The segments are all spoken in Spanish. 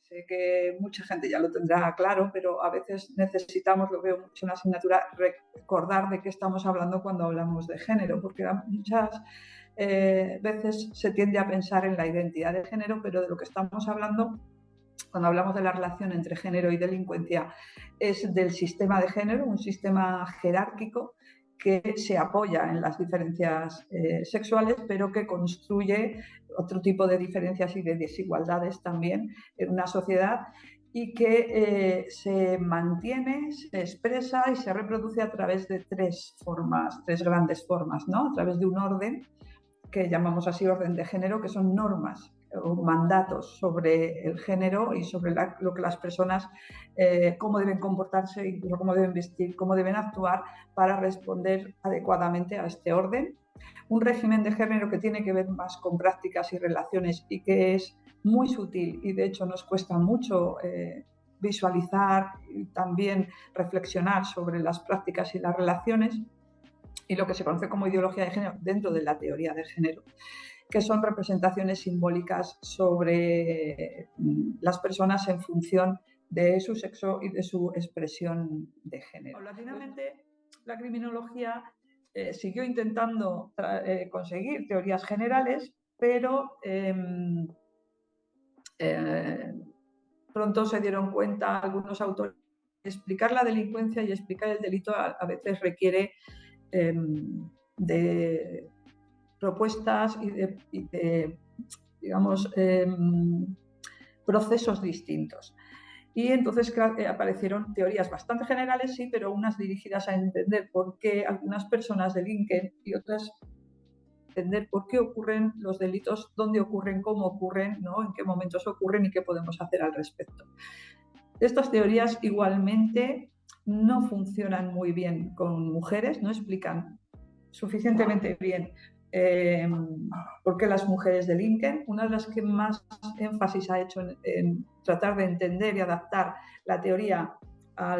sé que mucha gente ya lo tendrá claro, pero a veces necesitamos, lo veo mucho en la asignatura, recordar de qué estamos hablando cuando hablamos de género, porque muchas veces se tiende a pensar en la identidad de género, pero de lo que estamos hablando cuando hablamos de la relación entre género y delincuencia es del sistema de género, un sistema jerárquico que se apoya en las diferencias sexuales, pero que construye otro tipo de diferencias y de desigualdades también en una sociedad y que se mantiene, se expresa y se reproduce a través de tres formas, tres grandes formas, ¿no? A través de un orden que llamamos así orden de género, que son normas o mandatos sobre el género y sobre lo que las personas, cómo deben comportarse, incluso cómo deben vestir, cómo deben actuar para responder adecuadamente a este orden. Un régimen de género que tiene que ver más con prácticas y relaciones y que es muy sutil y de hecho nos cuesta mucho visualizar y también reflexionar sobre las prácticas y las relaciones y lo que se conoce como ideología de género dentro de la teoría de género, que son representaciones simbólicas sobre las personas en función de su sexo y de su expresión de género. Paulatinamente, la criminología siguió intentando conseguir teorías generales, pero pronto se dieron cuenta algunos autores que explicar la delincuencia y explicar el delito a veces requiere de propuestas y de digamos, procesos distintos. Y entonces aparecieron teorías bastante generales, sí, pero unas dirigidas a entender por qué algunas personas delinquen y otras entender por qué ocurren los delitos, dónde ocurren, cómo ocurren, ¿no? En qué momentos ocurren y qué podemos hacer al respecto. Estas teorías igualmente no funcionan muy bien con mujeres, no explican suficientemente bien por qué las mujeres delinquen. Una de las que más énfasis ha hecho en tratar de entender y adaptar la teoría a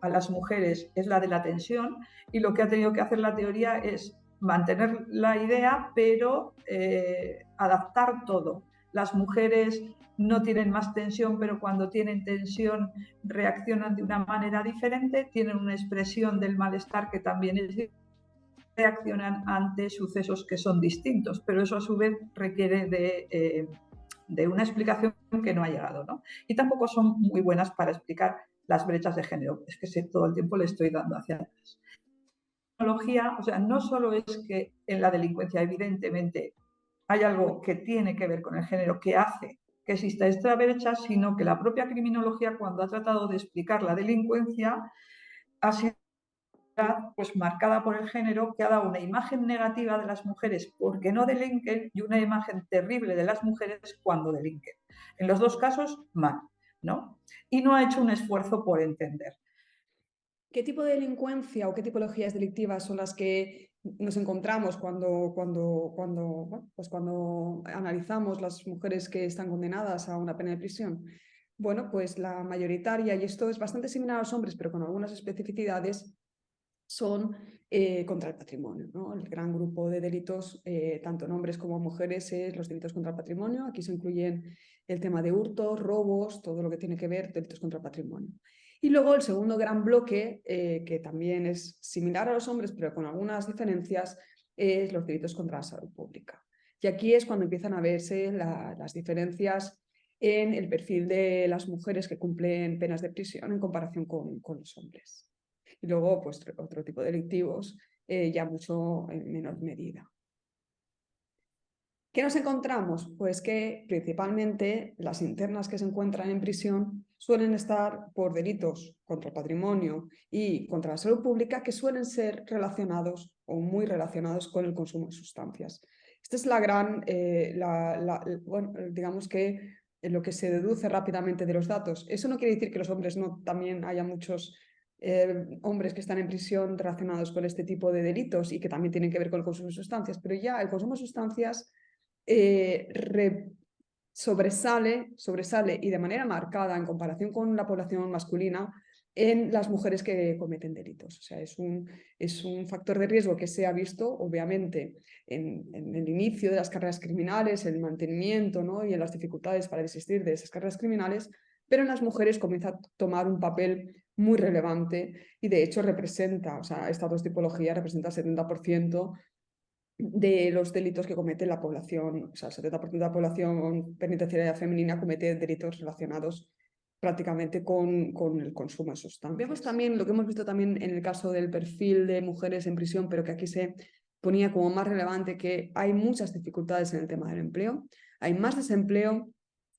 las mujeres es la de la tensión, y lo que ha tenido que hacer la teoría es mantener la idea, pero adaptar todo. Las mujeres no tienen más tensión, pero cuando tienen tensión reaccionan de una manera diferente, tienen una expresión del malestar que también es diferente, reaccionan ante sucesos que son distintos, pero eso a su vez requiere de una explicación que no ha llegado, ¿no? Y tampoco son muy buenas para explicar las brechas de género, es que todo el tiempo le estoy dando hacia atrás. La tecnología, o sea, no solo es que en la delincuencia evidentemente hay algo que tiene que ver con el género que hace que exista esta brecha, sino que la propia criminología, cuando ha tratado de explicar la delincuencia, ha sido pues marcada por el género, que ha dado una imagen negativa de las mujeres porque no delinquen y una imagen terrible de las mujeres cuando delinquen. En los dos casos, mal, ¿no? Y no ha hecho un esfuerzo por entender. ¿Qué tipo de delincuencia o qué tipologías delictivas son las que nos encontramos cuando analizamos las mujeres que están condenadas a una pena de prisión? Bueno, pues la mayoritaria, y esto es bastante similar a los hombres, pero con algunas especificidades, son contra el patrimonio, ¿no? El gran grupo de delitos, tanto en hombres como en mujeres, es los delitos contra el patrimonio. Aquí se incluyen el tema de hurtos, robos, todo lo que tiene que ver delitos contra el patrimonio. Y luego el segundo gran bloque, que también es similar a los hombres, pero con algunas diferencias, es los delitos contra la salud pública. Y aquí es cuando empiezan a verse las diferencias en el perfil de las mujeres que cumplen penas de prisión en comparación con los hombres. Y luego, pues, otro tipo de delictivos, ya mucho en menor medida. ¿Qué nos encontramos? Pues que principalmente las internas que se encuentran en prisión suelen estar por delitos contra el patrimonio y contra la salud pública que suelen ser relacionados o muy relacionados con el consumo de sustancias. Esta es la gran, bueno, digamos que lo que se deduce rápidamente de los datos. Eso no quiere decir que los hombres no también haya muchos hombres que están en prisión relacionados con este tipo de delitos y que también tienen que ver con el consumo de sustancias, pero ya el consumo de sustancias sobresale y de manera marcada en comparación con la población masculina en las mujeres que cometen delitos. O sea, es un factor de riesgo que se ha visto, obviamente, en el inicio de las carreras criminales, en el mantenimiento, ¿no? Y en las dificultades para desistir de esas carreras criminales, pero en las mujeres comienza a tomar un papel muy relevante y de hecho representa, o sea, estas dos tipologías representan el 70% de los delitos que comete la población, o sea, el 70% de la población penitenciaria femenina comete delitos relacionados prácticamente con el consumo de sustancias. Vemos también lo que hemos visto también en el caso del perfil de mujeres en prisión, pero que aquí se ponía como más relevante, que hay muchas dificultades en el tema del empleo, hay más desempleo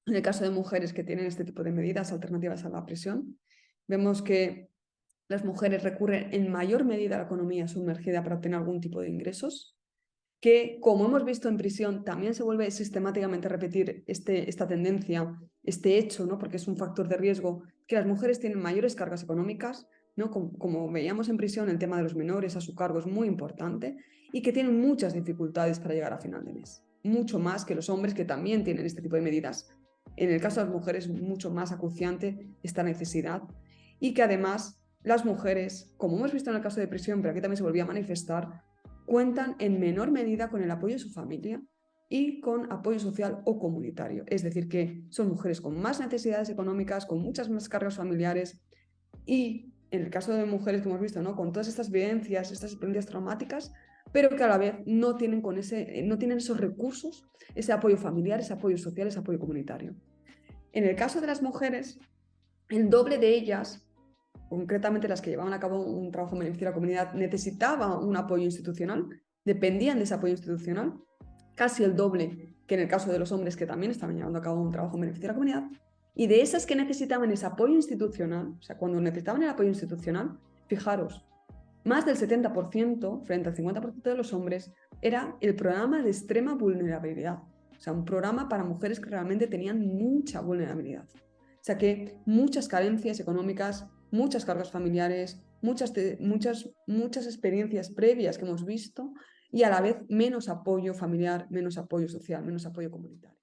en el caso de mujeres que tienen este tipo de medidas alternativas a la prisión. Vemos que las mujeres recurren en mayor medida a la economía sumergida para obtener algún tipo de ingresos, que, como hemos visto en prisión, también se vuelve sistemáticamente a repetir esta tendencia, este hecho, ¿no? Porque es un factor de riesgo, que las mujeres tienen mayores cargas económicas, ¿no? Como veíamos en prisión, el tema de los menores a su cargo es muy importante y que tienen muchas dificultades para llegar a final de mes, mucho más que los hombres que también tienen este tipo de medidas. En el caso de las mujeres es mucho más acuciante esta necesidad y que además las mujeres, como hemos visto en el caso de prisión, pero aquí también se volvía a manifestar, cuentan en menor medida con el apoyo de su familia y con apoyo social o comunitario. Es decir, que son mujeres con más necesidades económicas, con muchas más cargas familiares y, en el caso de mujeres que hemos visto, ¿no? Con todas estas vivencias, estas experiencias traumáticas, pero que a la vez no tienen esos recursos, ese apoyo familiar, ese apoyo social, ese apoyo comunitario. En el caso de las mujeres, el doble de ellas, concretamente las que llevaban a cabo un trabajo en beneficio de la comunidad, necesitaban un apoyo institucional, dependían de ese apoyo institucional, casi el doble que en el caso de los hombres que también estaban llevando a cabo un trabajo en beneficio de la comunidad. Y de esas que necesitaban ese apoyo institucional, o sea, cuando necesitaban el apoyo institucional, fijaros, más del 70% frente al 50% de los hombres era el programa de extrema vulnerabilidad. O sea, un programa para mujeres que realmente tenían mucha vulnerabilidad. O sea que muchas carencias económicas, muchas cargas familiares, muchas experiencias previas que hemos visto y a la vez menos apoyo familiar, menos apoyo social, menos apoyo comunitario.